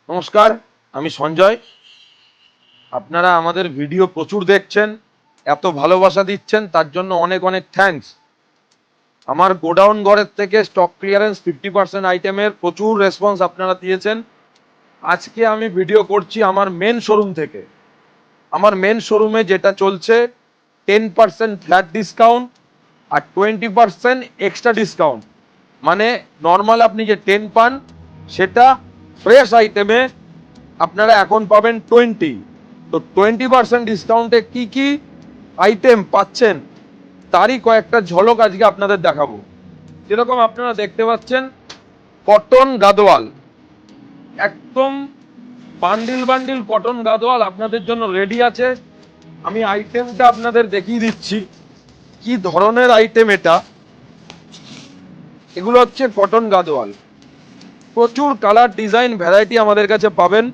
নমস্কার, আমি সঞ্জয়। আপনারা আমাদের ভিডিও প্রচুর দেখছেন, এত ভালোবাসা দিচ্ছেন, তার জন্য অনেক অনেক থ্যাঙ্কস। আমার গোডাউন ঘরের থেকে স্টক ক্লিয়ারেন্স 50% আইটেমের প্রচুর রেসপন্স আপনারা দিয়েছেন। আজকে আমি ভিডিও করছি আমার মেন শোরুম থেকে। আমার মেন শোরুমে যেটা চলছে 10% ফ্ল্যাট ডিসকাউন্ট আর 20% এক্সট্রা ডিসকাউন্ট। মানে নর্মাল আপনি যে 10 পান, সেটা ফ্রেশ আইটেমে আপনারা এখন পাবেন 20। তো 20% ডিসকাউন্টে কি কি আইটেম পাচ্ছেন তারই কয়েকটা ঝলক আজকে আপনাদের দেখাবো। যেরকম আপনারা দেখতে পাচ্ছেন, কটন গাদোয়াল, একদম বান্ডিল বান্ডিল কটন গাদোয়াল আপনাদের জন্য রেডি আছে। আমি আইটেমটা আপনাদের দেখিয়ে দিচ্ছি কি ধরনের আইটেম এটা। এগুলো হচ্ছে কটন গাদোয়াল, প্রচুর কালার ডিজাইন ভ্যারাইটি আমাদের কাছে পাবেন।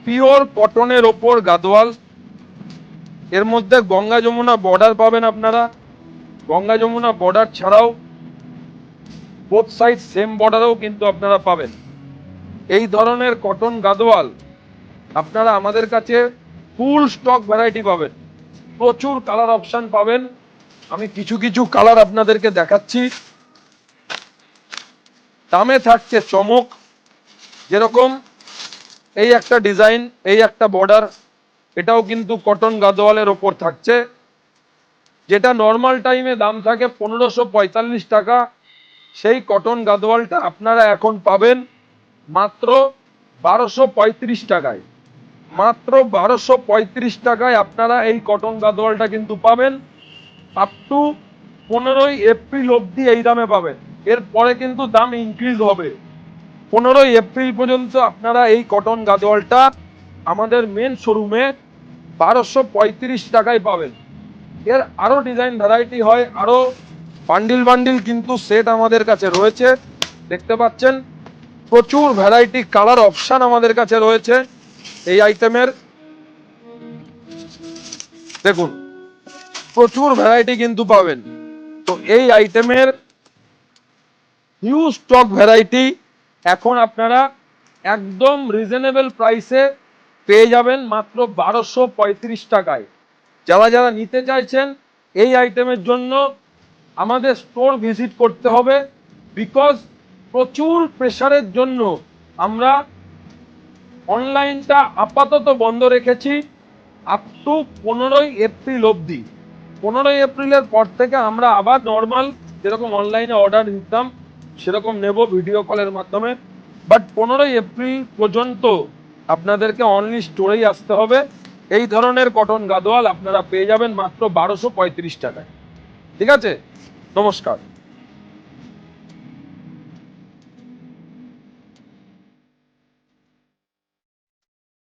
পিওর কটনের ওপর গাদোয়াল, এর মধ্যে গঙ্গা যমুনা বর্ডার পাবেন আপনারা। গঙ্গা যমুনা বর্ডার ছাড়াও বোথ সাইড সেম বর্ডারও কিন্তু আপনারা পাবেন। এই ধরনের কটন গাদোয়াল আপনারা আমাদের কাছে ফুল স্টক ভ্যারাইটি পাবেন, প্রচুর কালার অপশন পাবেন। আমি কিছু কিছু কালার আপনাদেরকে দেখাচ্ছি। দামে থাকছে চমক। যেরকম এই একটা ডিজাইন, এই একটা বর্ডার, এটাও কিন্তু কটন গাদোয়ালের ওপর থাকছে। যেটা নর্মাল টাইমে দাম থাকে 1545 টাকা, সেই কটন গাদোয়ালটা আপনারা এখন পাবেন মাত্র 1235 টাকায়। মাত্র 1235 টাকায় আপনারা এই কটন গাদোয়ালটা কিন্তু পাবেন। আপ টু 15ই এপ্রিল অবধি এই দামে পাবেন। এরপরে কিন্তু দাম ইনক্রিজ হবে। 15ই এপ্রিল পর্যন্ত আপনারা এই কটন গাদোয়ালটা আমাদের মেন শোরুমে 1235 টাকায় পাবেন। এর আরো ডিজাইন ভ্যারাইটি হয়, আরো বান্ডিল বান্ডিল কিন্তু সেট আমাদের কাছে রয়েছে। দেখতে পাচ্ছেন প্রচুর ভ্যারাইটি কালার অপশন আমাদের কাছে রয়েছে এই আইটেমের। দেখুন প্রচুর ভ্যারাইটি কিন্তু পাবেন। তো এই আইটেমের হিউজ স্টক ভ্যারাইটি এখন আপনারা একদম রিজনেবল প্রাইসে পেয়ে যাবেন মাত্র 1235 টাকায়। যারা যারা নিতে চাইছেন এই আইটেমের জন্য আমাদের স্টোর ভিজিট করতে হবে। বিকজ প্রচুর প্রেসারের জন্য আমরা অনলাইনটা আপাতত বন্ধ রেখেছি আপ টু 15ই এপ্রিল অবধি। 15ই এপ্রিলের পর থেকে আমরা আবার নর্মাল যেরকম অনলাইনে অর্ডার দিতাম সেরকম নেব ভিডিও কলের মাধ্যমে। বাট 15ই এপ্রিল পর্যন্ত আপনাদেরকে অনলি স্টোরেই আসতে হবে। এই ধরনের কটন গাদোয়াল আপনারা পেয়ে যাবেন মাত্র 1235 টাকায়। ঠিক আছে, নমস্কার।